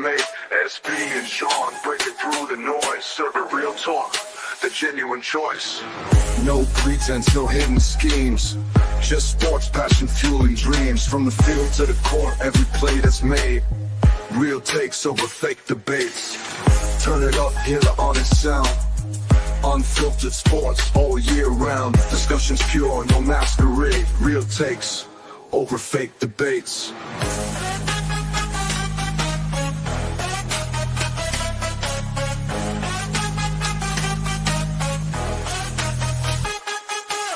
made. SB and Sean breaking through the noise, serving real talk, the genuine choice. No pretense, no hidden schemes, just sports passion fueling dreams. From the field to the court, every play that's made. Real takes over fake debates. Turn it up, hear the honest sound. Unfiltered sports all year round. Discussions pure, no masquerade. Real takes over fake debates.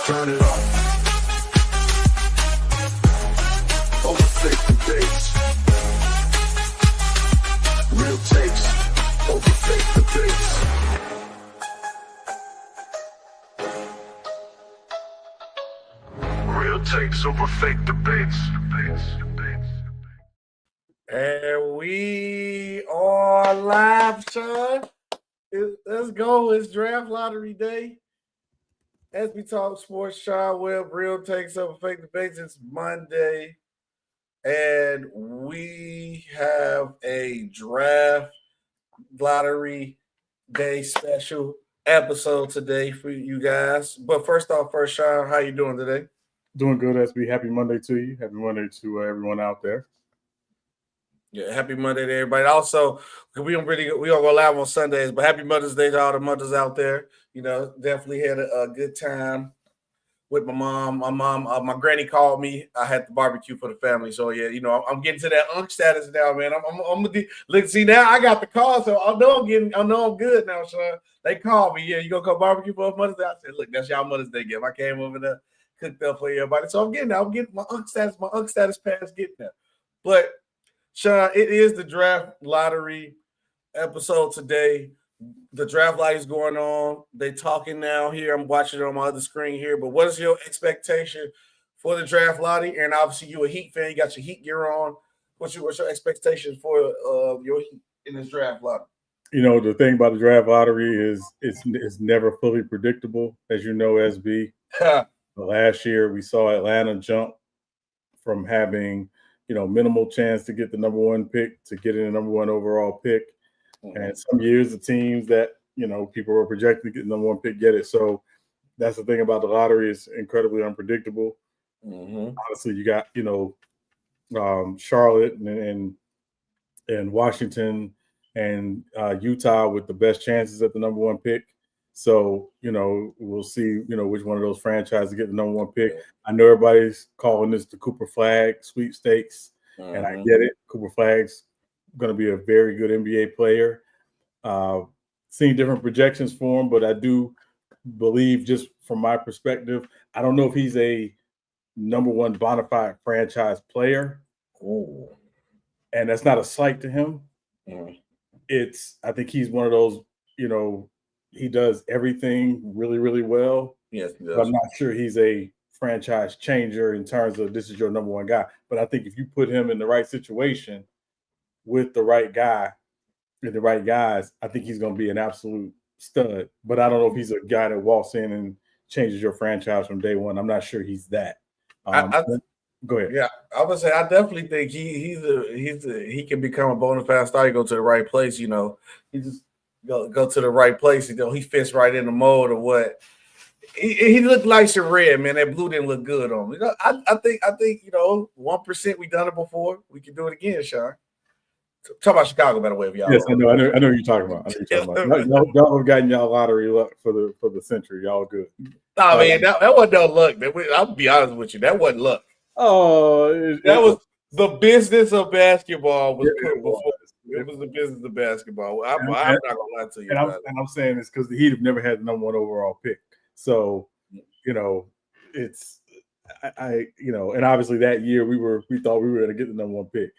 Turn it up. Over fake debates. Real takes over fake debates. Real takes over fake debates. And we are live, Sean. Let's go. It's draft lottery day. Sbtalksports, Sean Webb, real takes over fake debates. It's Monday. And we have a draft lottery day special episode today for you guys. But first, Sean, how you doing today? Doing good, SB. Happy Monday to you. Happy Monday to everyone out there. Yeah, happy Monday to everybody. Also, we don't go live on Sundays, but happy Mother's Day to all the mothers out there. You know, definitely had a good time with my mom. My granny called me. I had the barbecue for the family. So yeah, you know, I'm getting to that unk status now, man. I'm look. See, now I got the call, so I know I'm good now, Sean. They called me. Yeah, you gonna come barbecue for Mother's Day? I said, look, that's y'all Mother's Day gift. I came over there, cooked up for everybody. So I'm getting my unk status pass getting there. But Sean, it is the draft lottery episode today. The draft lottery is going on. They talking now here. I'm watching it on my other screen here. But what is your expectation for the draft lottery? And obviously, you're a Heat fan. You got your Heat gear on. What's your expectations for your Heat in this draft lottery? You know, the thing about the draft lottery is it's never fully predictable, as you know, SB. Last year, we saw Atlanta jump from having, you know, minimal chance to get the number one pick to getting the number one overall pick. Mm-hmm. And some years the teams that, you know, people were projecting to get the number one pick get it. So that's the thing about the lottery, is incredibly unpredictable. Mm-hmm. Honestly, you got, you know, Charlotte and Washington and Utah with the best chances at the number one pick. So, you know, we'll see, you know, which one of those franchises get the number one pick. I know everybody's calling this the Cooper Flag sweepstakes, and I get it. Cooper Flag's going to be a very good NBA player. Seeing different projections for him, but I do believe, just from my perspective, I don't know if he's a number one bona fide franchise player. Oh. And that's not a slight to him. I think he's one of those, you know, he does everything really, really well. Yes, he does. But I'm not sure he's a franchise changer in terms of this is your number one guy. But I think if you put him in the right situation with the right guy and the right guys, I think he's going to be an absolute stud. But I don't know if he's a guy that walks in and changes your franchise from day one. I'm not sure he's that. Go ahead. Yeah, I would say I definitely think he can become a bona fide star. You go to the right place, you know. He just go to the right place. You know, he fits right in the mold of what he looked like. Some red, man. That blue didn't look good on him. You know, I think you know, 1%. We done it before. We can do it again, Sean. Talk about Chicago, by the way, if y'all. Yes, I know what you're talking about. Y'all have gotten y'all lottery luck for the century. Y'all good. Nah, man, that wasn't no luck. I'll be honest with you. That wasn't luck. Oh, that was the business of basketball. It was the business of basketball. I'm not gonna lie to you. And I'm saying this because the Heat have never had the number one overall pick. So, you know, it's you know, and obviously that year we thought we were going to get the number one pick.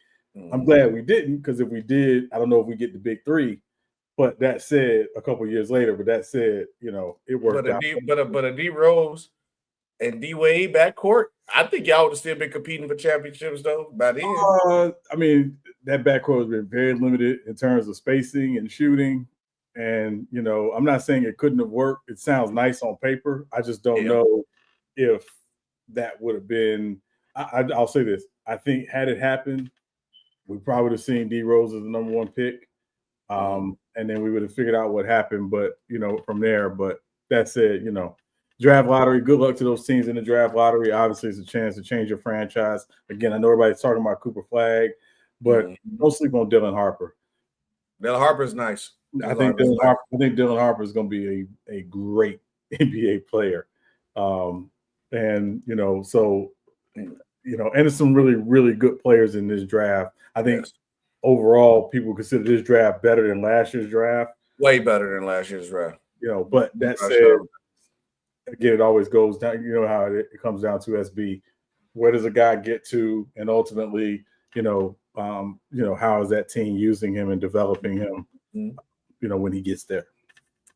I'm glad we didn't, because if we did, I don't know if we get the big three. But that said, a couple of years later, you know, it worked out. But a D Rose and D Wade backcourt, I think y'all would have still been competing for championships though by then. I mean, that backcourt has been very limited in terms of spacing and shooting. And, you know, I'm not saying it couldn't have worked. It sounds nice on paper. I just don't know if that would have been – I'll say this. I think had it happened, we probably would have seen D Rose as the number 1 pick. And then we would have figured out what happened, but from there. But that said, draft lottery, good luck to those teams in the draft lottery. Obviously, it's a chance to change your franchise. Again, I know everybody's talking about Cooper Flag, but don't sleep on Dylan Harper. Dylan Harper's nice. I think Dylan Harper is going to be a great NBA player. And there's some really, really good players in this draft. I think overall people consider this draft better than last year's draft. Way better than last year's draft. But that said, again, it always goes down. You know how it comes down to SB. Where does a guy get to, and ultimately, how is that team using him and developing him? When he gets there.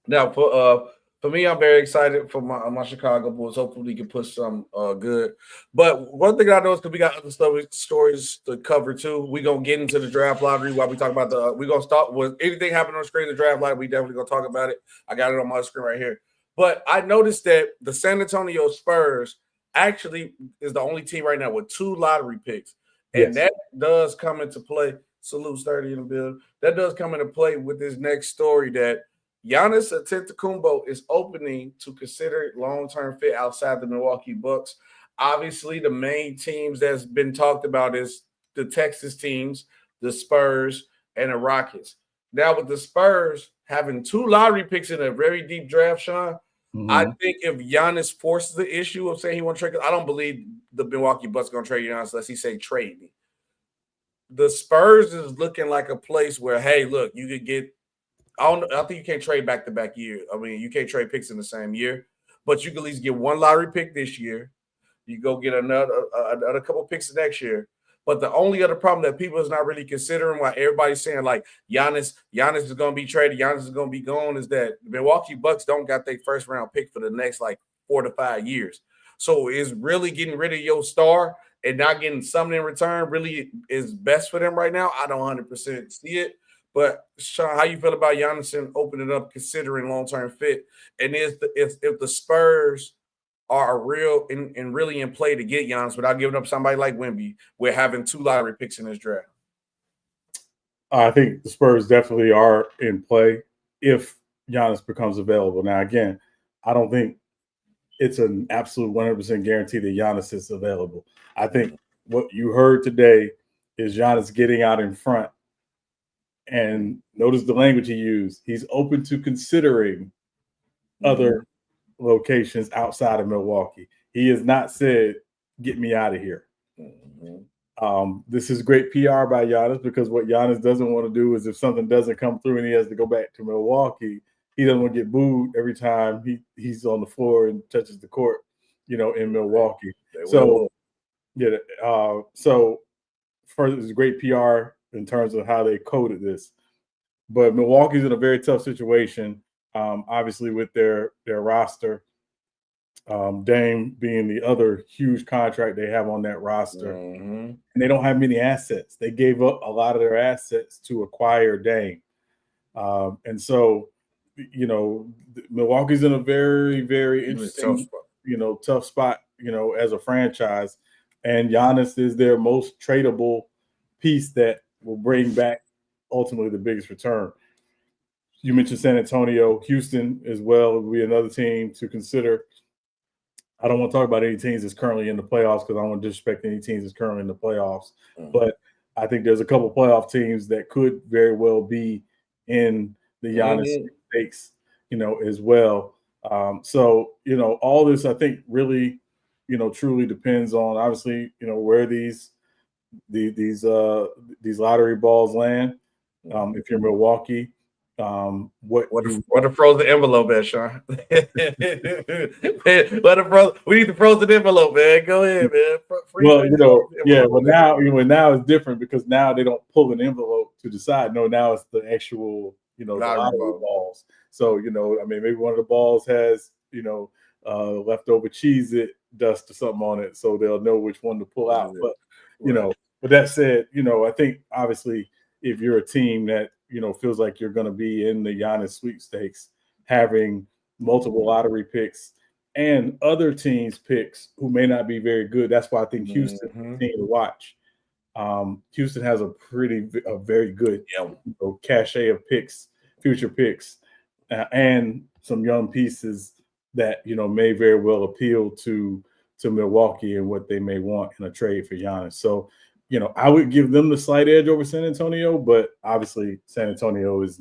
Now, for me, I'm very excited for my Chicago Bulls. Hopefully, we can push some good. But one thing I know is because we got other stories to cover too. We're gonna get into the draft lottery while we talk about we're gonna start with anything happening on the screen. The draft lottery, we definitely gonna talk about it. I got it on my screen right here. But I noticed that the San Antonio Spurs actually is the only team right now with 2 lottery picks, and that does come into play. Salute 30 in the building. That does come into play with this next story that Giannis Antetokounmpo is opening to consider long-term fit outside the Milwaukee Bucks. Obviously, the main teams that's been talked about is the Texas teams, the Spurs, and the Rockets. Now, with the Spurs having 2 lottery picks in a very deep draft, Sean, I think if Giannis forces the issue of saying he wants to trade, I don't believe the Milwaukee Bucks are going to trade Giannis unless he say trade me. The Spurs is looking like a place where, hey, look, you could get I think you can't trade back-to-back years. I mean, you can't trade picks in the same year, but you can at least get 1 lottery pick this year. You go get another couple picks next year. But the only other problem that people is not really considering, why everybody's saying like Giannis is going to be traded, Giannis is going to be gone, is that the Milwaukee Bucks don't got their first-round pick for the next like 4 to 5 years. So is really getting rid of your star and not getting something in return really is best for them right now? I don't 100% see it. But Sean, how you feel about Giannis and opening up, considering long-term fit? And if the Spurs are really in play to get Giannis without giving up somebody like Wemby, we're having 2 lottery picks in this draft. I think the Spurs definitely are in play if Giannis becomes available. Now, again, I don't think it's an absolute 100% guarantee that Giannis is available. I think what you heard today is Giannis getting out in front. And notice the language he used. He's open to considering other locations outside of Milwaukee. He has not said, get me out of here. This is great PR by Giannis, because what Giannis doesn't want to do is if something doesn't come through and he has to go back to Milwaukee, he doesn't want to get booed every time he's on the floor and touches the court, in Milwaukee. So first, it's great PR in terms of how they coded this. But Milwaukee's in a very tough situation, obviously with their roster. Dame being the other huge contract they have on that roster. And they don't have many assets. They gave up a lot of their assets to acquire Dame. And so, Milwaukee's in a very, very interesting, tough spot, as a franchise. And Giannis is their most tradable piece that will bring back ultimately the biggest return. You mentioned San Antonio. Houston as well would be another team to consider. I don't want to talk about any teams that's currently in the playoffs because I don't want to disrespect any teams that's currently in the playoffs. But I think there's a couple of playoff teams that could very well be in the Giannis stakes, as well. So, all this I think really, truly depends on obviously, where these lottery balls land. If you're Milwaukee, what a frozen envelope at, Sean? We need the frozen envelope, man. Go ahead, man. Now it's different because now they don't pull an envelope to decide. No, now it's the actual, the lottery balls. So, maybe one of the balls has, leftover Cheez-It dust or something on it, so they'll know which one to pull out. But, but that said, I think obviously if you're a team that, feels like you're going to be in the Giannis sweepstakes, having multiple lottery picks and other teams' picks who may not be very good. That's why I think Houston is a team to watch. Houston has a very good cachet of picks, future picks, and some young pieces that may very well appeal to Milwaukee and what they may want in a trade for Giannis. So, I would give them the slight edge over San Antonio, but obviously San Antonio is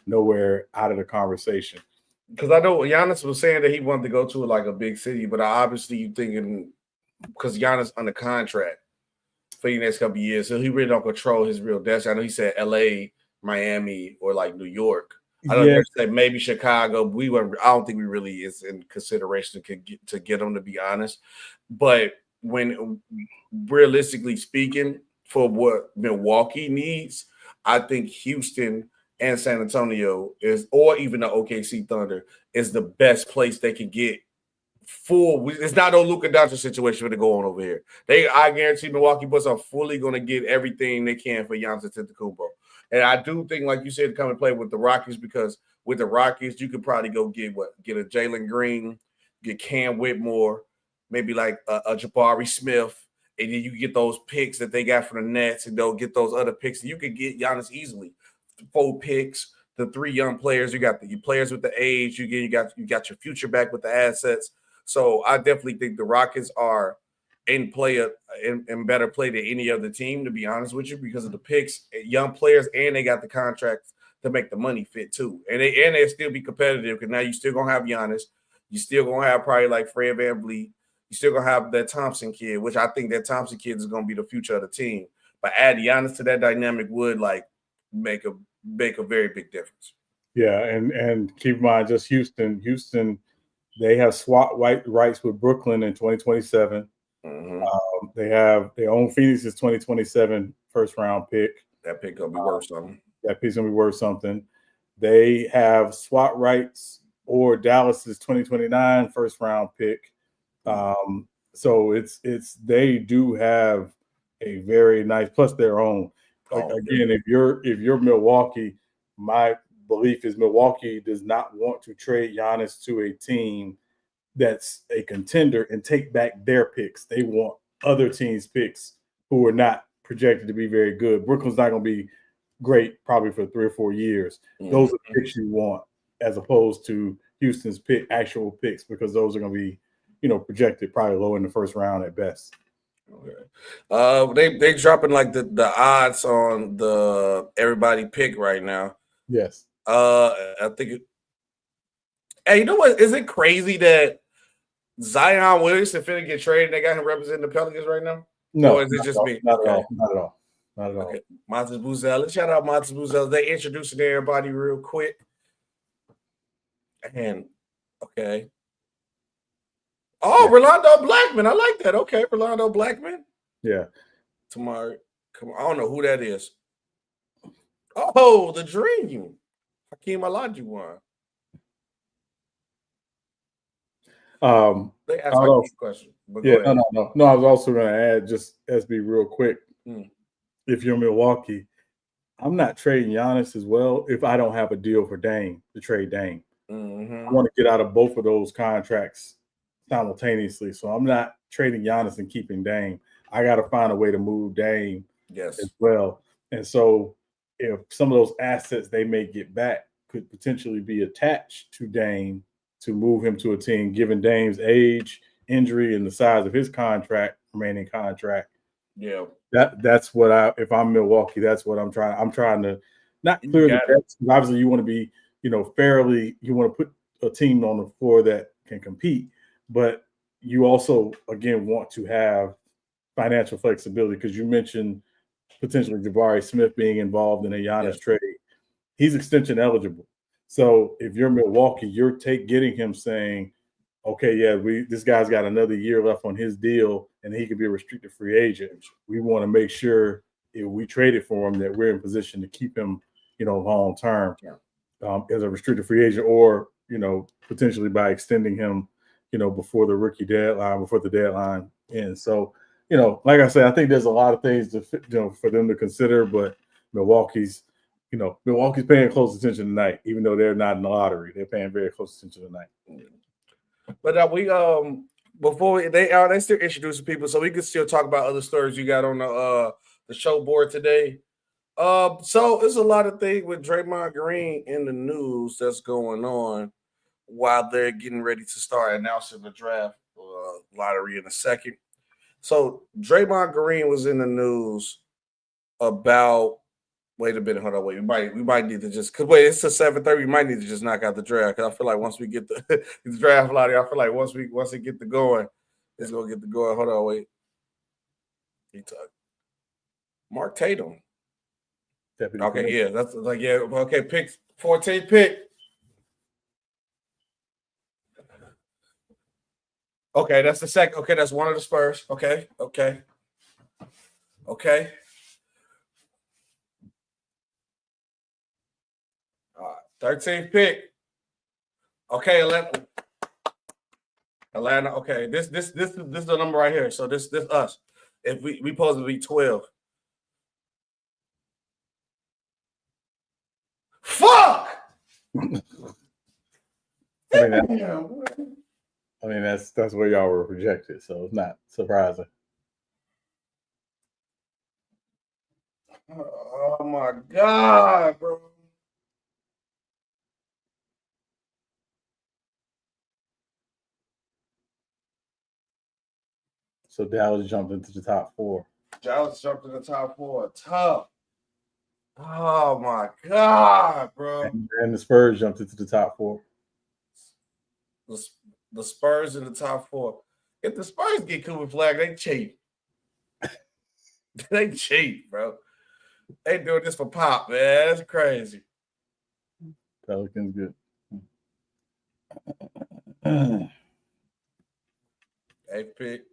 nowhere out of the conversation. Because I know Giannis was saying that he wanted to go to like a big city, but obviously you thinking because Giannis under contract for the next couple of years, so he really don't control his real destiny. I know he said L.A., Miami, or like New York. I don't say maybe Chicago. I don't think we really is in consideration to get him, to be honest. But when realistically speaking, for what Milwaukee needs, I think Houston and San Antonio or even the OKC Thunder is the best place they can get. It's not no Luka Doncic situation to go on over here. I guarantee Milwaukee Bucks are fully going to get everything they can for Giannis Antetokounmpo. And I do think, like you said, come and play with the Rockets, because with the Rockets, you could probably go get a Jalen Green, get Cam Whitmore, maybe like a Jabari Smith, and then you get those picks that they got from the Nets, and they'll get those other picks. And you could get Giannis easily. 4 picks, the 3 young players. You got the players with the age. You got your future back with the assets. So I definitely think the Rockets are in better play than any other team, to be honest with you, because of the picks, young players, and they got the contracts to make the money fit too. And they'll still be competitive, because now you still gonna have Giannis. You still gonna have probably like Fred VanVleet. You still gonna have that Thompson kid, which I think that Thompson kid is gonna be the future of the team. But add Giannis to that dynamic would like make a very big difference. Yeah, and keep in mind, just Houston, they have swap rights with Brooklyn in 2027. Mm-hmm. They own Phoenix's 2027 first round pick. That pick gonna be worth something. That pick's gonna be worth something. They have swap rights or Dallas's 2029 first round pick. So they do have a very nice, plus their own. Again, if you're Milwaukee, my belief is Milwaukee does not want to trade Giannis to a team that's a contender and take back their picks. They want other teams' picks who are not projected to be very good. Brooklyn's not going to be great probably for 3 or 4 years. Mm-hmm. Those are the picks you want, as opposed to Houston's actual picks, because those are going to be, projected probably low in the first round at best. Okay. They dropping like the odds on the everybody pick right now. Yes. I think hey, you know what? Is it crazy that Zion Williamson finna get traded and they got him representing the Pelicans right now? No. Or is it just me? Not at all. Not at all. Okay. Montes Buzel. Let's shout out Montes Buzel. They introducing everybody real quick. And okay. Oh, yeah. Rolando Blackman. I like that. Okay, Rolando Blackman. Yeah. Tomorrow. Come on. I don't know who that is. Oh, the Dream. Hakeem Olajuwon. They asked me a question. Yeah, no. I was also going to add, just SB real quick. If you're Milwaukee, I'm not trading Giannis as well if I don't have a deal for Dame to trade Dame. Mm-hmm. I want to get out of both of those contracts simultaneously. So I'm not trading Giannis and keeping Dame. I got to find a way to move Dame as well. And so if some of those assets they may get back could potentially be attached to Dame to move him to a team, given Dame's age, injury, and the size of his remaining contract. Yeah. That's what if I'm Milwaukee, that's what I'm trying. I'm trying to not clear the debts. Obviously, you want to be, fairly, you want to put a team on the floor that can compete, but you also, again, want to have financial flexibility, because you mentioned potentially Jabari Smith being involved in a Giannis trade. He's extension eligible. So if you're Milwaukee, you're getting him saying, okay, this guy's got another year left on his deal and he could be a restricted free agent. We want to make sure if we traded for him that we're in position to keep him, long term as a restricted free agent, or, potentially by extending him, before the deadline ends. So, like I said, I think there's a lot of things for them to consider, but Milwaukee's paying close attention tonight, even though they're not in the lottery. They're paying very close attention tonight. But we before they still introducing people, so we can still talk about other stories you got on the show board today. So there's a lot of things with Draymond Green in the news that's going on while they're getting ready to start announcing the draft lottery in a second. So Draymond Green was in the news about. Wait a minute, hold on. Wait, we might need to just because wait, it's a 7:30. We might need to just knock out the draft because I feel like once we get the draft lottery, I feel like once it get the going, it's gonna get the going. Hold on, wait. Mark Tatum. Deputy Okay, Commissioner. yeah, that's like okay. Pick 14th pick. Okay, that's the second. Okay, that's one of the Spurs. Okay. All right, 13th pick. Okay, Atlanta. Okay, this is the number right here. So this us. If we supposed to be 12. Fuck. I mean that's where y'all were projected, so it's not surprising. Oh my God, bro. So Dallas jumped into the top 4. Dallas jumped in the top 4. Tough. Oh my God, bro. And the Spurs jumped into the top 4. The Spurs in the top 4. If the Spurs get Cooper Flag, they cheat. They cheat, bro. They doing this for pop, man. That's crazy. Pelicans good. 8th pick.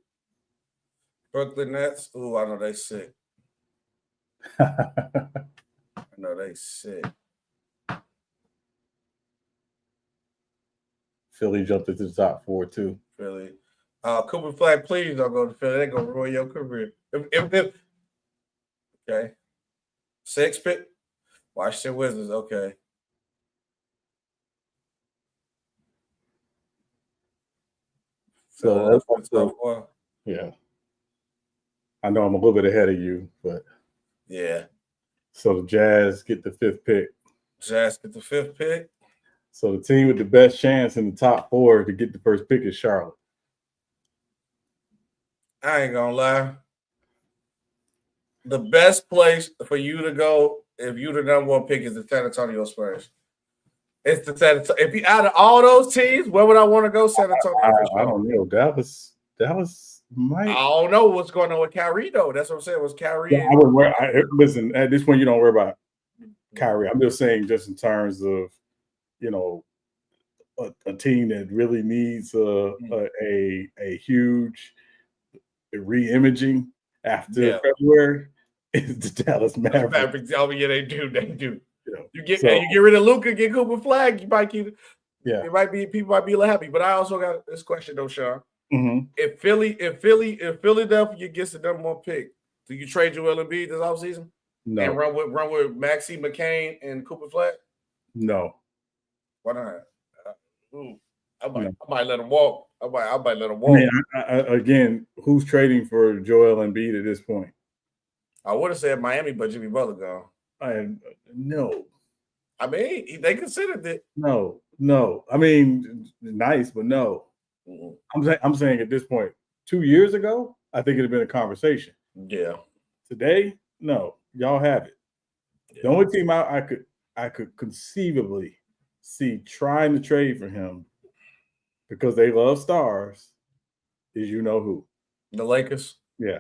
Brooklyn Nets. Ooh, I know they sick. Philly jumped into the top 4 too. Philly. Cooper Flag, please don't go to Philly. They're gonna ruin your career. If okay. 6th pick. Washington Wizards. Okay. So yeah. I know I'm a little bit ahead of you, but yeah. So the Jazz get the 5th pick. Jazz get the 5th pick. So the team with the best chance in the top 4 to get the first pick is Charlotte. I ain't gonna lie. The best place for you to go if you're the number 1 pick is the San Antonio Spurs. It's the San Antonio. If you out of all those teams, where would I want to go? San Antonio. I don't know. Dallas might. I don't know what's going on with Kyrie though. That's what I'm saying. Was Kyrie? Yeah, listen, at this point, you don't worry about Kyrie. I'm just saying, just in terms of, a team that really needs a huge re-imaging after February is the Dallas Mavericks. Oh yeah, they do. You get rid of Luka, get Cooper Flag, you might keep. Yeah, people might be a little happy. But I also got this question though, Sean. Mm-hmm. If Philadelphia gets the number 1 pick, do you trade Joel Embiid this offseason? No. And run with Maxey McCain and Cooper Flag? No. Why not? I might let him walk. I might let him walk. I mean, again, who's trading for Joel Embiid at this point? I would have said Miami, but Jimmy Butler gone. No. I mean, they considered it. No. I mean, nice, but no. Mm-hmm. I'm saying at this point, 2 years ago, I think it'd have been a conversation. Yeah. Today, no. Y'all have it. Yeah. The only team I could conceivably see trying to trade for him because they love stars is who. The Lakers? Yeah.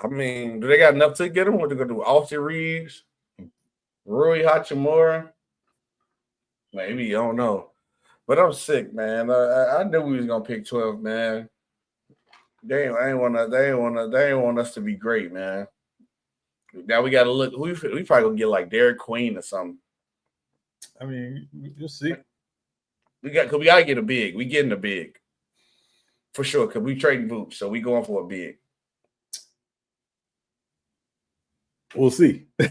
I mean, do they got enough to get him? What they gonna do? Austin Reeves, Rui Hachimura? Maybe, I don't know. But I'm sick, man. I knew we was gonna pick 12, man. They ain't want us to be great, man. Now we gotta look. We probably gonna get like Derek Queen or something. I mean, you'll see. We gotta get a big. We getting a big for sure. Cause we trading Vooch, so we going for a big. We'll see. I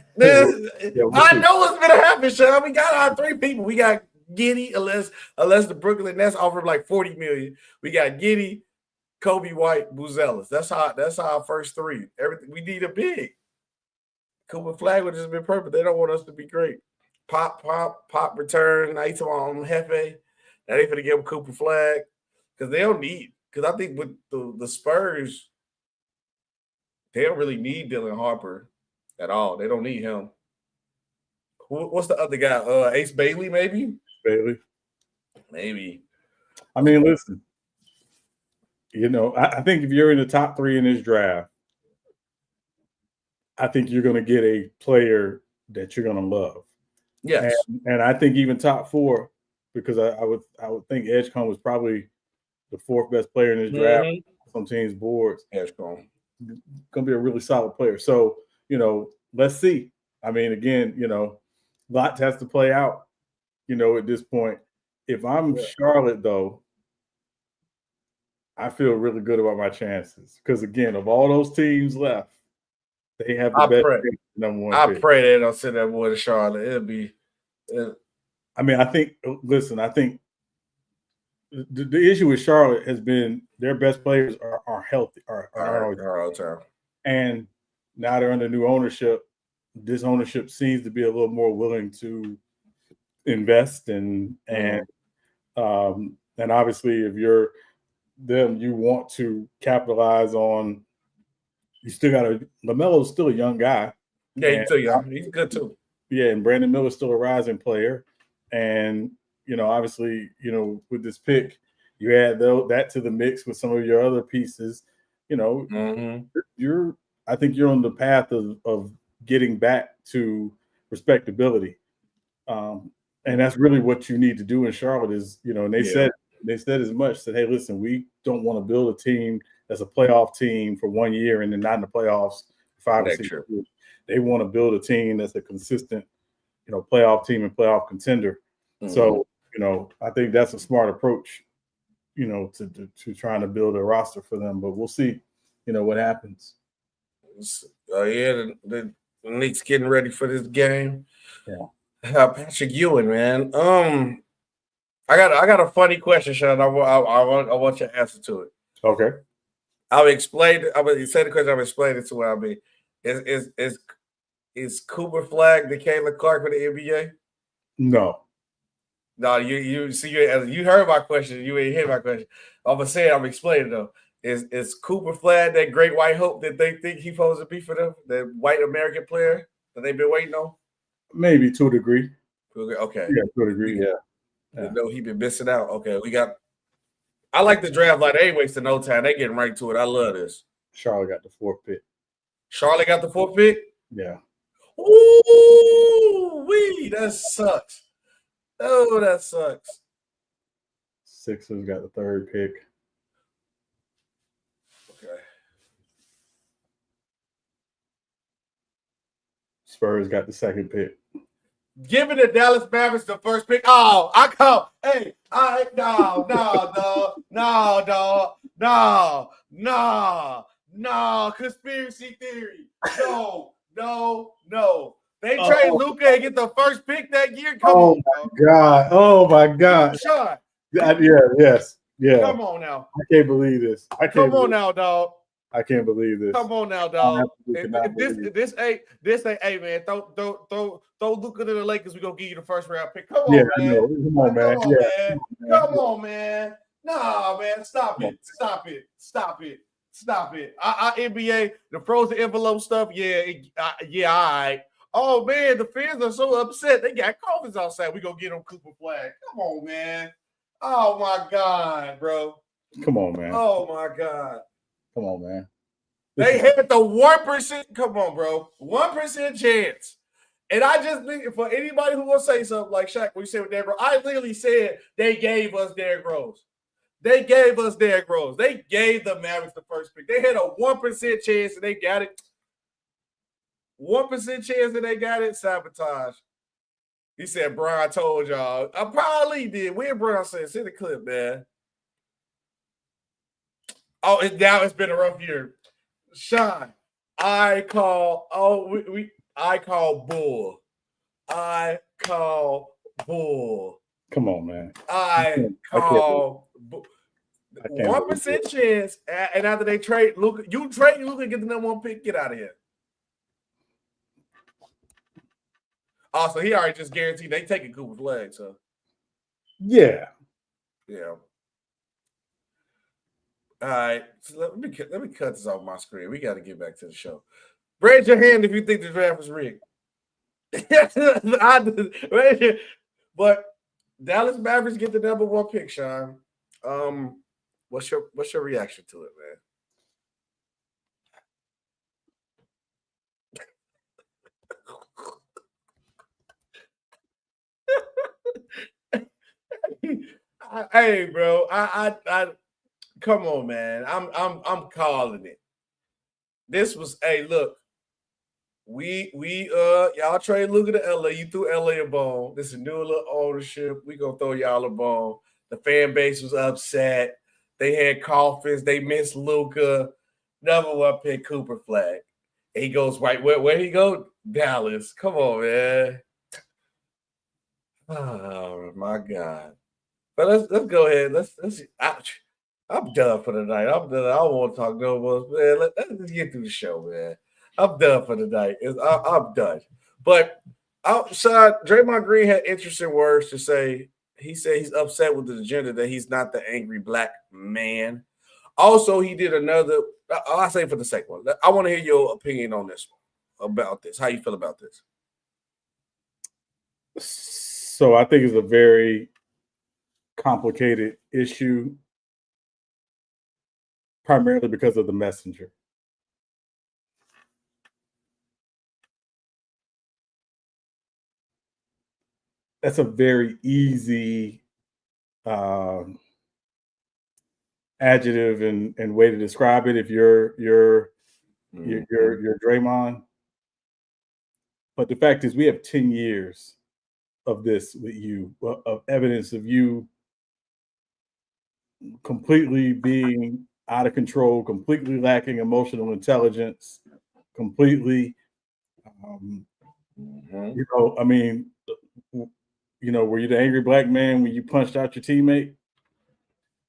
know what's gonna happen, Sean. We got our 3 people. We got Giddey, unless the Brooklyn Nets offer like $40 million. We got Giddey, Kobe White, Buzelis. That's our first three. Everything we need a big. Cooper Flag would have just been perfect. They don't want us to be great. Pop return. Now you talking about Hefe. Now they finna give him Cooper Flag because they don't need. Because I think with the Spurs, they don't really need Dylan Harper at all. They don't need him. What's the other guy? Ace Bailey, maybe? Bailey. Maybe. I mean, listen. I think if you're in the top 3 in this draft, I think you're going to get a player that you're going to love. Yes. And I think even top 4, because I would think Edgecombe was probably the 4th best player in this draft on teams' boards. Edgecombe. Going to be a really solid player. So, let's see. I mean, again, lots has to play out, at this point. If I'm Charlotte, though, I feel really good about my chances. Because, again, of all those teams left, they have the best number 1 pick. I pray they don't send that boy to Charlotte. I mean, I think the issue with Charlotte has been their best players are healthy. And now they're under new ownership. This ownership seems to be a little more willing to invest and obviously if you're them, you want to capitalize on. You still got LaMelo's still a young guy. Yeah, he's still young. He's good too. Yeah, and Brandon Miller's still a rising player. And obviously, with this pick, you add that to the mix with some of your other pieces. I think you're on the path of getting back to respectability. And that's really what you need to do in Charlotte is, and they said as much, said, hey, listen, we don't want to build a team that's a playoff team for 1 year and then not in the playoffs for 5 or 6 years. They want to build a team that's a consistent, playoff team and playoff contender. So, I think that's a smart approach, to trying to build a roster for them. But we'll see, what happens. The Knicks getting ready for this game. Yeah. Patrick Ewing, man. I got a funny question, Sean. I want your answer to it. Okay. I'll explain. I'm gonna say the question. I'm explaining it to what I mean. Is Cooper Flag the Caitlin Clark for the NBA? No. No, you heard my question. You ain't hear my question. I'm gonna say it. I'm explaining though. Is Cooper Flag that great white hope that they think he's supposed to be for them? The white American player that they've been waiting on? Maybe to a degree. Okay. Yeah, to a degree. Yeah. No, he been missing out. Okay, I like the draft like they ain't wasting no time. They getting right to it. I love this. Charlotte got the 4th pick. Charlotte got the 4th pick? Yeah. Ooh, that sucks. Oh, that sucks. Sixers got the 3rd pick. Okay. Spurs got the 2nd pick. Giving the Dallas Mavericks the 1st pick. Oh, I call. Hey, no. Conspiracy theory. No. They trade Luka and get the 1st pick that year. Come on, God. Oh my God. Sean. Yeah. Come on now. I can't believe this. Come on now, dog. I can't believe this. Come on now, dog. If this ain't, hey man, throw Luka to the Lakers. We gonna give you the 1st round pick. Come on, man. Come on, man. Come on, man. Nah, man. Stop it. Our NBA, the frozen envelope stuff. All right. Oh man, the fans are so upset. They got coffins outside. We gonna get them Cooper Flag. Come on, man. Oh my God, bro. Come on, man. Oh my God. Come on, man. They had the 1%. Come on, bro. 1% chance. And I just think for anybody who will say something like Shaq, what you said with Derrick Rose, I literally said they gave us Derrick Rose. They gave the Mavericks the 1st pick. They had a 1% chance and they got it. 1% chance and they got it. Sabotage. He said, Brian told y'all. I probably did. Where Brian said, send the clip, man. Oh, now it's been a rough year. Sean, I call bull. I call bull. Come on, man. I call bull. 1% chance. And after they trade Luka, you trade Luka, get the number 1 pick, get out of here. Also, he already just guaranteed they taking Cooper's leg, so yeah. All right, so let me cut this off my screen. We got to get back to the show. Raise your hand if you think the draft was rigged. But Dallas Mavericks get the number 1 pick, Sean. What's your reaction to it, man? Hey, bro, I come on, man. I'm calling it. This was, hey, look. We y'all trade Luka to LA. You threw LA a bone. This is new little ownership. We gonna throw y'all a bone. The fan base was upset. They had coffins. They missed Luka. Number 1 pick, Cooper flag. And he goes right where he go? Dallas. Come on, man. Oh my God. But let's go ahead. I'm done for the night. I'm done. I don't want to talk no more. Man, let's get through the show, man. I'm done for the night. I'm done. But outside, Draymond Green had interesting words to say. He said he's upset with the agenda, that he's not the angry black man. Also, he did another. I'll say for the second one. I want to hear your opinion on this one, about this. How you feel about this? So I think it's a very complicated issue, primarily because of the messenger. That's a very easy adjective and way to describe it if you're Draymond. But the fact is, we have 10 years of this with you, of evidence of you completely being out of control, completely lacking emotional intelligence, completely, I mean, were you the angry black man when you punched out your teammate?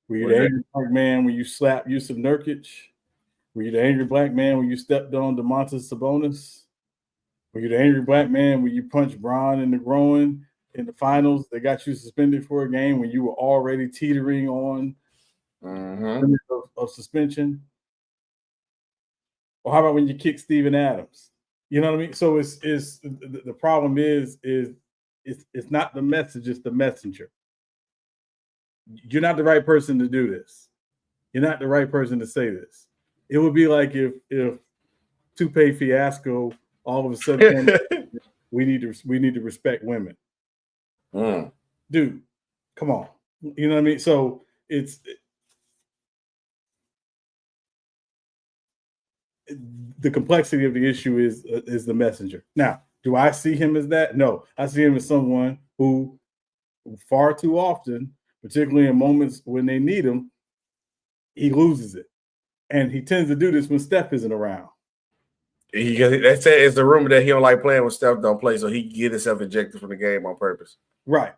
Were you the angry black man when you slapped Yusuf Nurkic? Were you the angry black man when you stepped on Domantas Sabonis? Were you the angry black man when you punched Bron in the groin in the finals? They got you suspended for a game when you were already teetering on of suspension? Or how about when you kicked Steven Adams? You know what I mean? So it's the problem is it's not the message, it's the messenger. You're not the right person to do this. You're not the right person to say this. It would be like if Toupee Fiasco all of a sudden we need to respect women. Dude, come on. You know what I mean? So the complexity of the issue is the messenger. Now, do I see him as that? No, I see him as someone who far too often, particularly in moments when they need him, he loses it. And he tends to do this when Steph isn't around. They say it's the rumor that he don't like playing when Steph don't play, so he can get himself ejected from the game on purpose. Right,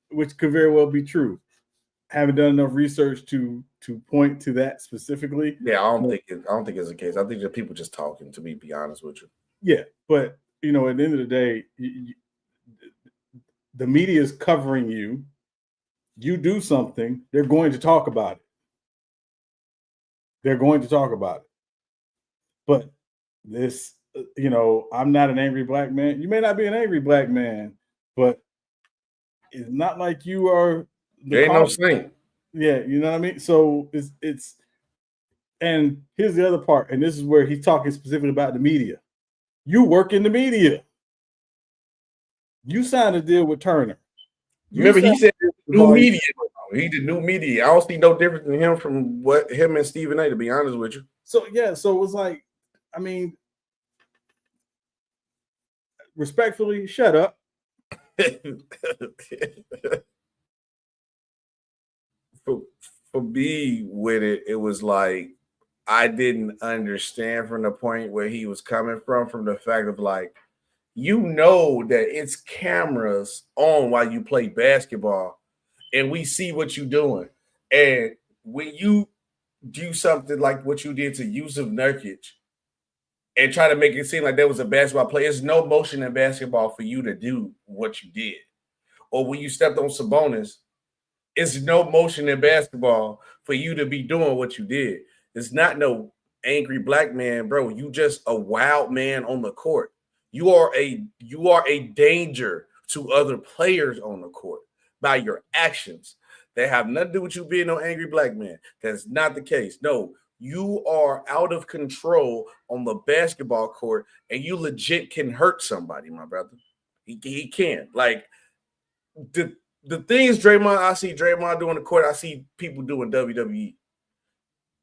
which could very well be true. Haven't done enough research to point to that specifically. Yeah, I don't think it's the case. I think that people just talking, to be honest with you. Yeah, but at the end of the day, the media is covering you. You do something, they're going to talk about it. They're going to talk about it. But this, I'm not an angry black man. You may not be an angry black man, but it's not like you are. There ain't no saint. Yeah, you know what I mean? So it's and here's the other part, and this is where he's talking specifically about the media. You work in the media. You signed a deal with Turner. Remember, he said new media. He did new media. I don't see no difference in him from what him and Stephen A, to be honest with you. So yeah, so it was like, respectfully, shut up. For me with it, it was like I didn't understand from the point where he was coming from the fact of like, that it's cameras on while you play basketball and we see what you're doing. And when you do something like what you did to Yusuf Nurkic and try to make it seem like there was a basketball player, there's no motion in basketball for you to do what you did. Or when you stepped on Sabonis, it's no motion in basketball for you to be doing what you did. It's not no angry black man, bro. You just a wild man on the court. You are a danger to other players on the court by your actions. They have nothing to do with you being no angry black man. That's not the case. No, you are out of control on the basketball court, and you legit can hurt somebody, my brother. He can. Like the things Draymond, I see Draymond doing the court, I see people doing WWE.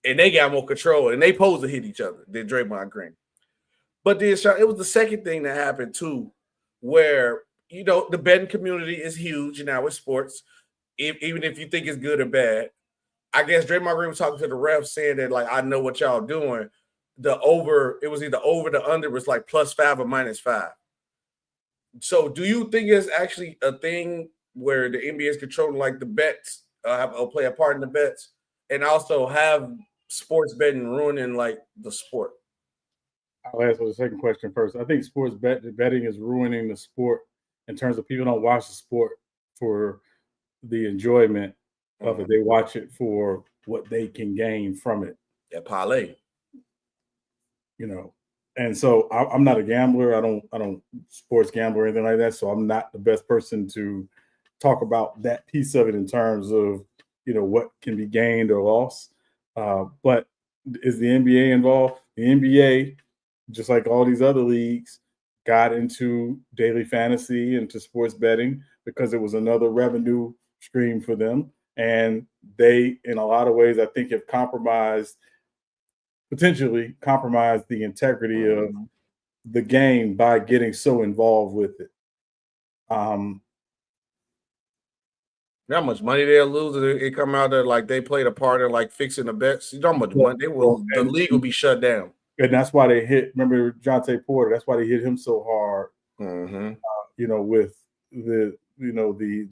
And they got more control, and they posed to hit each other than Draymond Green. But then, Sean, it was the second thing that happened, too, where, you know, the betting community is huge now with sports, even if you think it's good or bad. I guess Draymond Green was talking to the refs saying that, like, I know what y'all doing. It was either over, the under was like +5 or -5. So do you think it's actually a thing where the NBA is controlling, like, the bets, play a part in the bets, and also have sports betting ruining, like, the sport? I'll answer the second question first. I think sports betting is ruining the sport in terms of people don't watch the sport for the enjoyment of it. They watch it for what they can gain from it. Yeah, parlay. You know, and so I'm not a gambler. I don't sports gamble or anything like that. So I'm not the best person to talk about that piece of it in terms of, you know, what can be gained or lost. But is the NBA involved? The NBA, just like all these other leagues, got into daily fantasy, into sports betting, because it was another revenue stream for them. And they, in a lot of ways, I think have potentially compromised the integrity of the game by getting so involved with it. How much money they'll lose if it come out there like they played a part in like fixing the bets? You know how much money the league will be shut down. And that's why they remember Jonte Porter, that's why they hit him so hard, you know, with the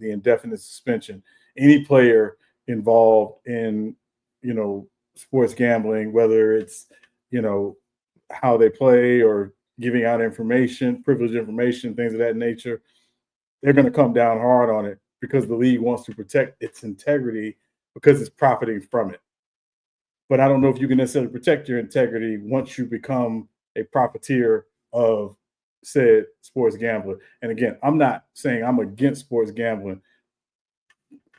indefinite suspension. Any player involved in, you know, sports gambling, whether it's, you know, how they play or giving out information, privileged information, things of that nature, they're going to come down hard on it because the league wants to protect its integrity because it's profiting from it. But I don't know if you can necessarily protect your integrity once you become a profiteer of said sports gambler. And again, I'm not saying I'm against sports gambling.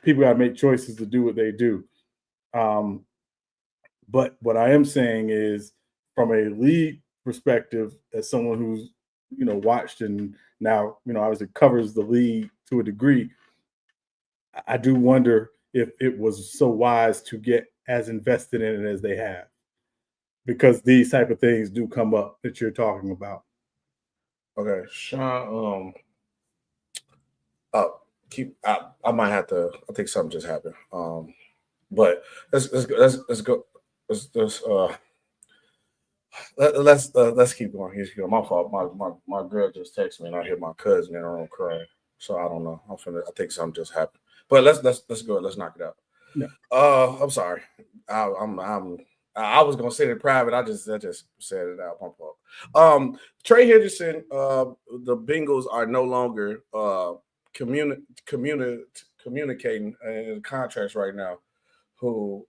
People got to make choices to do what they do. But what I am saying is, from a league perspective, as someone who's, you know, watched and now, you know, obviously covers the league to a degree, I do wonder if it was so wise to get as invested in it as they have, because these type of things do come up that you're talking about. Okay, Sean. I might have to. I think something just happened. But let's go. Let's keep going. My fault. My girl just texted me and I hear my cousin in her room crying. So I don't know. I think something just happened. But let's go. Let's knock it out. Yeah. I'm sorry. I was gonna say it in private. I just said it out. My fault. Trey Hendrickson. The Bengals are no longer communicating in contracts right now. Who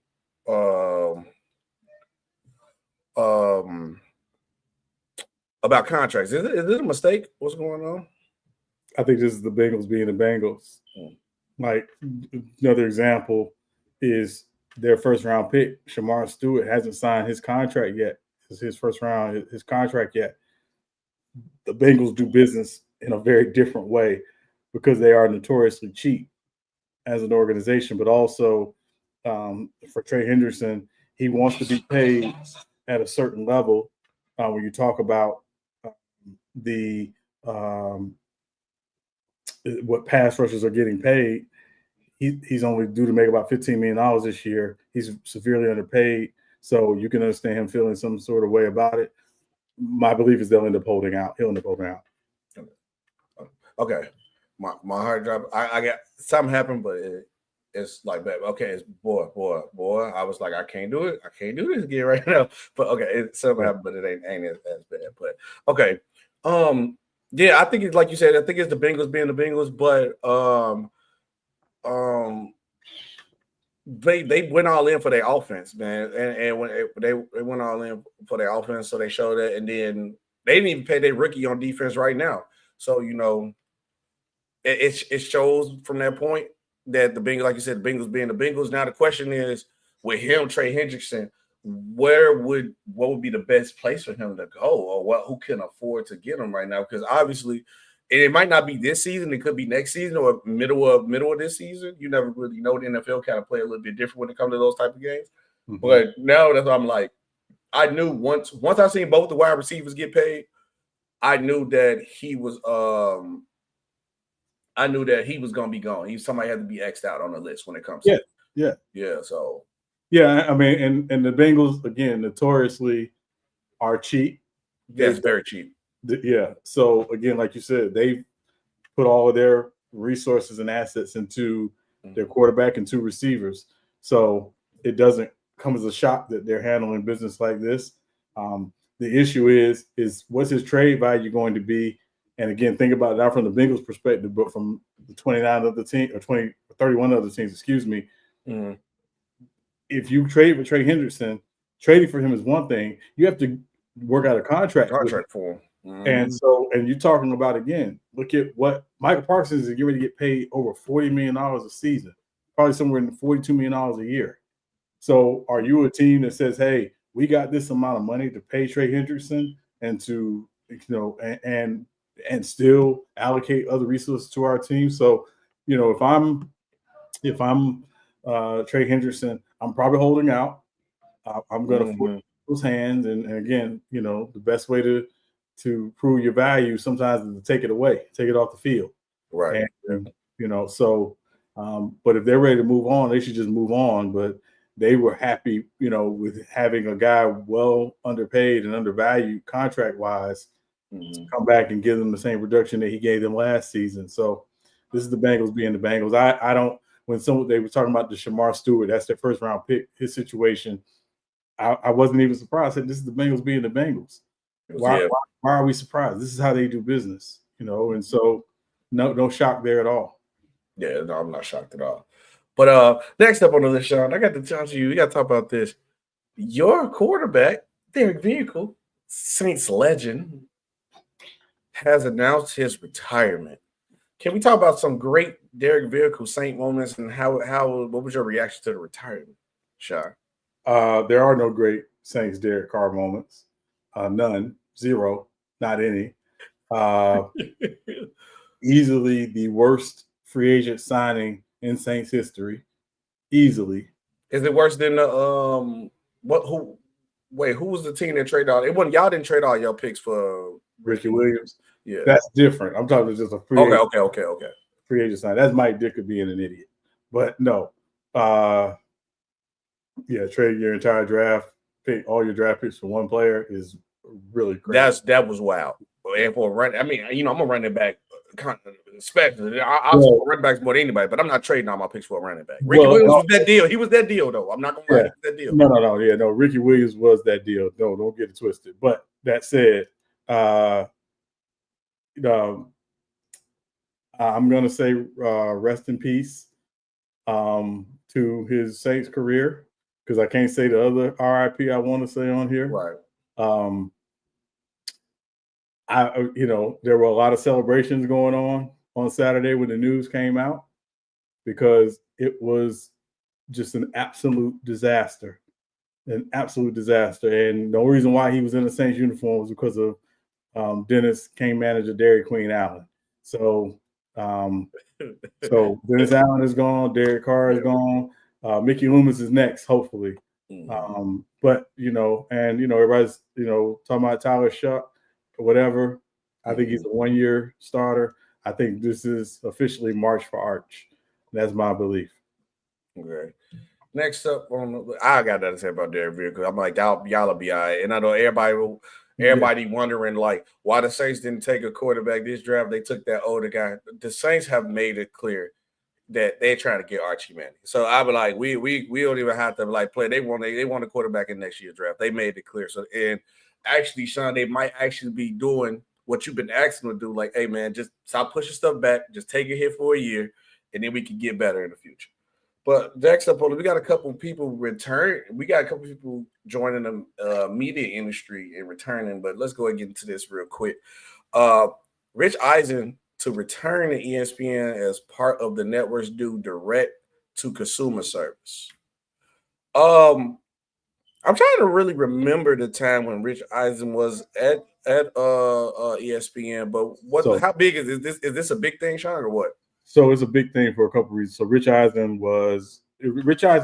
about contracts? Is it a mistake? What's going on? I think this is the Bengals being the Bengals. Like, another example is their first round pick, Shamar Stewart, hasn't signed his contract yet. This is his first round, his contract yet. The Bengals do business in a very different way because they are notoriously cheap as an organization, but also for Trey Hendrickson, he wants to be paid at a certain level. When you talk about what pass rushers are getting paid, he's only due to make about $15 million this year. He's severely underpaid, so you can understand him feeling some sort of way about it. My belief is they'll end up holding out. He'll end up holding out. Okay. My hard drive. I got something happened, but it's like, okay, it's boy. I was like, I can't do it. I can't do this again right now. But okay, it's something happened, but it ain't as bad. But okay, yeah, I think it's like you said. I think it's the Bengals being the Bengals, but they went all in for their offense, man, and when they went all in for their offense, so they showed that, and then they didn't even pay their rookie on defense right now. So it shows from that point that the Bengals, like you said, the Bengals being the Bengals. Now the question is, with him, Trey Hendrickson, what would be the best place for him to go, or who can afford to get him right now? Because obviously, it might not be this season; it could be next season or middle of this season. You never really know. The NFL kind of play a little bit different when it comes to those type of games. Mm-hmm. But now that's what I'm like. I knew once I seen both the wide receivers get paid, I knew that he was going to be gone. Somebody had to be X'd out on the list when it comes to So I mean, and the Bengals again notoriously are cheap. Yes, very cheap. Yeah. So again, like you said, they've put all of their resources and assets into their quarterback and 2 receivers. So it doesn't come as a shock that they're handling business like this. The issue is what's his trade value going to be? And again, think about it not from the Bengals perspective, but from the 29 other team or 31 other teams, excuse me. Mm-hmm. If you trade for Trey Hendrickson, trading for him is one thing. You have to work out a contract for him. Mm-hmm. And you're talking about, again, look at what Michael Parsons is getting ready to get paid over $40 million a season, probably somewhere in $42 million a year. So are you a team that says, hey, we got this amount of money to pay Trey Hendrickson and to, and still allocate other resources to our team? So, if I'm Trey Hendrickson, I'm probably holding out. I'm going to force those hands. And again, the best way to prove your value sometimes is to take it away, take it off the field. Right. And, but if they're ready to move on, they should just move on. But they were happy, with having a guy well underpaid and undervalued contract wise to come back and give them the same production that he gave them last season. So this is the Bengals being the Bengals. I don't, when they were talking about the Shamar Stewart, that's their first round pick, his situation, I wasn't even surprised. I said, this is the Bengals being the Bengals. Why are we surprised? This is how they do business, and so no shock there at all. Yeah, no, I'm not shocked at all. But next up on the list, Sean, I got to tell you, we got to talk about this. Your quarterback, Derek Vehicle, Saints legend, has announced his retirement. Can we talk about some great Derek Vehicle Saint moments and what was your reaction to the retirement, Sean? There are no great Saints Derek Carr moments. None, zero, not any. Easily the worst free agent signing in Saints history. Easily. Is it worse than the who was the team that traded all? It wasn't, y'all didn't trade all your picks for Ricky Williams. Yeah, that's different. I'm talking just a free agent. Okay. Free agent sign. That's Mike Dicker being an idiot. But no. Trade your entire draft, pick all your draft picks for one player is really crazy. That was wild. And for a run, I mean, I'm a running back. Especially, I'll support running backs more than anybody, but I'm not trading all my picks for a running back. Ricky Williams was that deal. He was that deal, though. I'm not gonna lie, that deal. No. Yeah, no. Ricky Williams was that deal. No, don't get it twisted. But that said, I'm gonna say rest in peace to his Saints career, because I can't say the other RIP I want to say on here. Right. There were a lot of celebrations going on Saturday when the news came out, because it was just an absolute disaster. And the only reason why he was in the Saints uniform was because of Dennis King manager Dairy Queen Allen. So Dennis Allen is gone, Derek Carr is gone, Mickey Loomis is next, hopefully. But everybody's talking about Tyler Shuck or whatever. I think he's a 1-year starter. I think this is officially March for Arch. That's my belief. Okay. Next up I got nothing to say about Derek Vehicle. I'm like, y'all will be all right. And I know everybody wondering like why the Saints didn't take a quarterback this draft. They took that older guy. The Saints have made it clear that they're trying to get Archie Manning. So I be like, we don't even have to like play. They want a quarterback in next year's draft. They made it clear. So and actually, Sean, they might actually be doing what you've been asking them to do. Like, hey man, just stop pushing stuff back. Just take a hit for a year, and then we can get better in the future. But next up, we got a couple people return. We got a couple people joining the media industry and returning. But let's go and get into this real quick. Rich Eisen to return to ESPN as part of the network's new direct-to-consumer service. I'm trying to really remember the time when Rich Eisen was at ESPN, but how big is this? Is this a big thing, Sean, or what? So it's a big thing for a couple of reasons. So Rich Eisen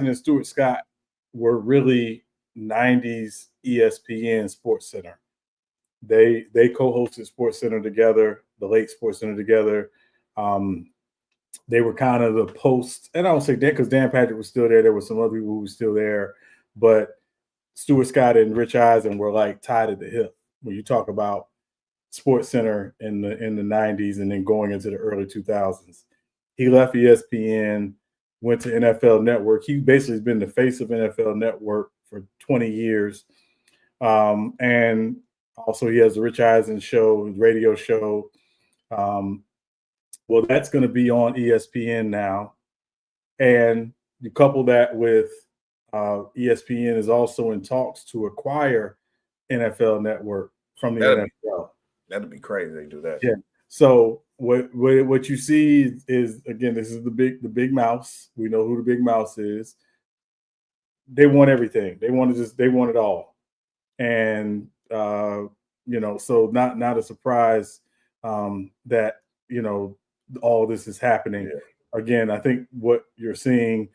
and Stuart Scott were really 90s ESPN Sports Center. They co-hosted Sports Center together, the late Sports Center together. They were kind of the post, and I don't say that because Dan Patrick was still there. There were some other people who were still there, but Stuart Scott and Rich Eisen were like tied at the hip when you talk about Sports Center in the 90s and then going into the early 2000s. He left ESPN, went to NFL Network. He basically has been the face of NFL Network for 20 years. And also he has the Rich Eisen show, radio show. Well, that's going to be on ESPN now. And you couple that with ESPN is also in talks to acquire NFL Network from the NFL. That'd be crazy. They do that. Yeah. So what you see is again, this is the big mouse. We know who the big mouse is. They want everything. They want it all. And so not a surprise that all this is happening. Yeah. Again, I think what you're seeing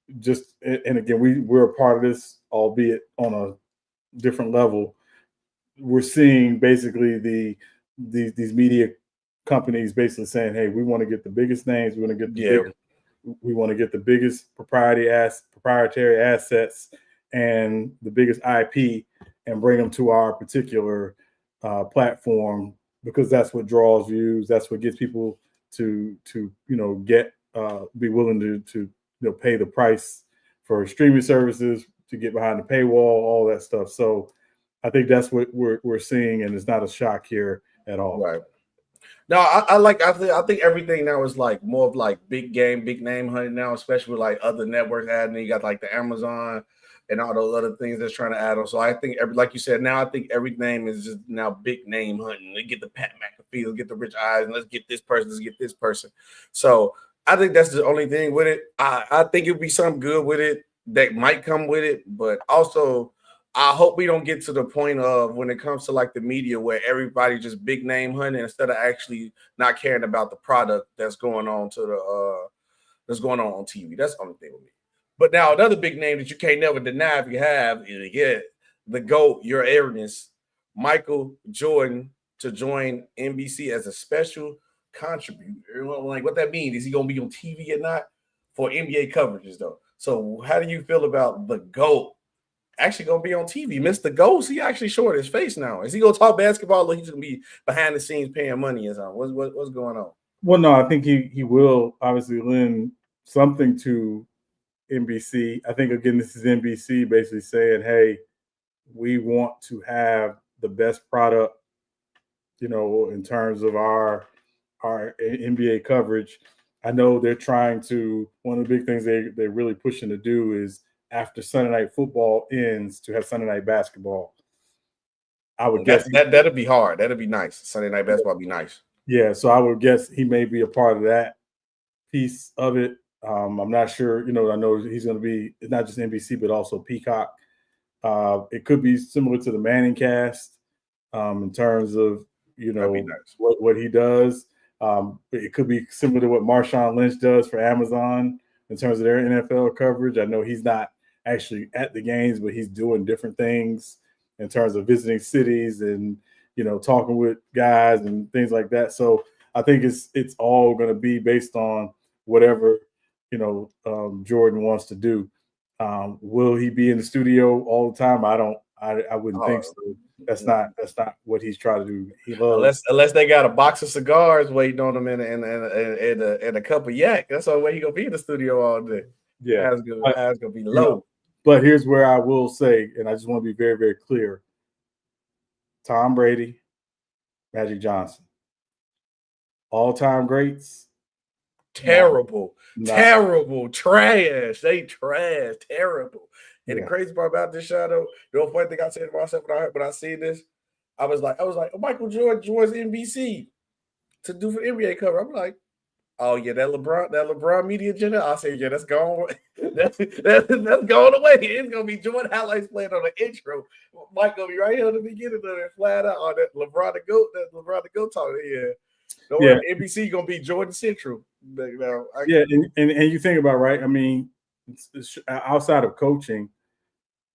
and again, we're a part of this, albeit on a different level. We're seeing basically these media companies basically saying, "Hey, we want to get the biggest names. We want to get we want to get the biggest proprietary assets and the biggest IP, and bring them to our particular platform because that's what draws views. That's what gets people to be willing to pay the price for streaming services, to get behind the paywall, all that stuff." So I think that's what we're seeing, and it's not a shock here at all. Right. No, I think everything now is like more of like big game, big name hunting now, especially with like other networks adding. You got like the Amazon and all those other things that's trying to add on. So I think like you said, now I think every name is just now big name hunting. They get the Pat McAfee, let's get the Rich Eisen, let's get this person, let's get this person. So I think that's the only thing with it. I think it'll be something good with it that might come with it, but also I hope we don't get to the point of when it comes to like the media where everybody just big name hunting instead of actually not caring about the product that's going on that's going on TV. That's the only thing with me. But now another big name that you can't never deny if you have is the GOAT, your arrogance, Michael Jordan, to join NBC as a special contributor. Like what that means, is he gonna be on TV or not for NBA coverages though? So how do you feel about the GOAT actually gonna be on TV? Mr. Ghost, he actually showed his face now. Is he gonna talk basketball or he's gonna be behind the scenes paying money or something? What's going on? Well, no, I think he will obviously lend something to NBC. I think again, this is NBC basically saying, hey, we want to have the best product, in terms of our NBA coverage. I know they're trying to, one of the big things they're really pushing to do is after Sunday night football ends to have Sunday night basketball. I would guess that'd be hard. That'd be nice. Sunday night basketball would be nice. Yeah, so I would guess he may be a part of that piece of it. I'm not sure. I know he's going to be not just NBC but also Peacock. It could be similar to the Manning cast in terms of nice. what he does. It could be similar to what Marshawn Lynch does for Amazon in terms of their NFL coverage. I know he's not actually at the games, but he's doing different things in terms of visiting cities and talking with guys and things like that. So I think it's all going to be based on whatever Jordan wants to do. Will he be in the studio all the time? I I wouldn't think so. That's not what he's trying to do. He loves unless they got a box of cigars waiting on him and a cup of yak. That's the only way he gonna be in the studio all day. Yeah, that's gonna be low. But here's where I will say, and I just want to be very, very clear: Tom Brady, Magic Johnson, all-time greats. Terrible, trash. They trash, terrible. And the crazy part about this shot, though, the funny thing I said to myself when I seen this, I was like, oh, Michael Jordan joins NBC to do for NBA cover. I'm like, oh yeah, that LeBron media agenda. I say, yeah, that's gone. that's going away. It's gonna be Jordan highlights playing on the intro. Mike gonna be right here at the beginning of it, flat out on that LeBron the GOAT talk. Yeah. NBC gonna be Jordan Central. And you think about, right? I mean, it's outside of coaching,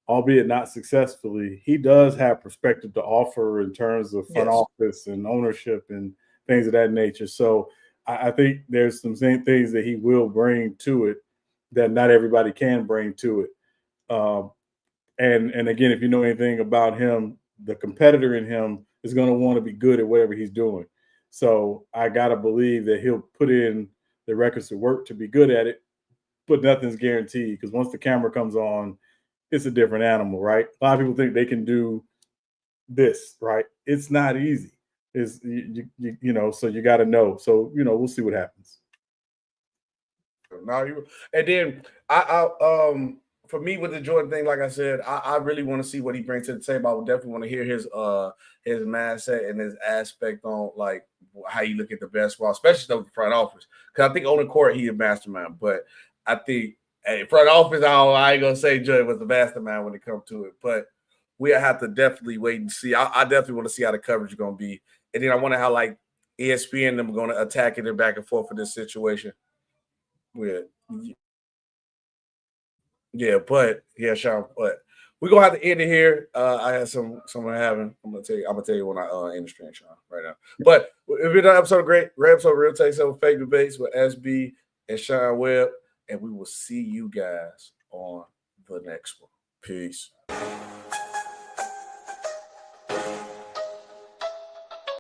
albeit not successfully, he does have perspective to offer in terms of front office and ownership and things of that nature. So I think there's some same things that he will bring to it that not everybody can bring to it. And again, if you know anything about him, the competitor in him is going to want to be good at whatever he's doing. So I got to believe that he'll put in the records to work to be good at it, but nothing's guaranteed because once the camera comes on, it's a different animal, right? A lot of people think they can do this, right? It's not easy. It's you know, so you got to know. So we'll see what happens. And then I for me with the Jordan thing, like I said, I really want to see what he brings to the table. I would definitely want to hear his mindset and his aspect on like how you look at the basketball, especially the front office. Because I think on the court he a mastermind, but I think front office, I ain't gonna say Jordan was the mastermind when it comes to it, but we have to definitely wait and see. I definitely want to see how the coverage is gonna be, and then I wonder how like ESPN them are gonna attack it and back and forth for this situation. Sean, but we're gonna have to end it here. I had someone having. I'm gonna tell you when I end the stream, Sean, right now. But if you're done episode, great episode, real take some fake debates with SB and Sean Webb, and we will see you guys on the next one. Peace.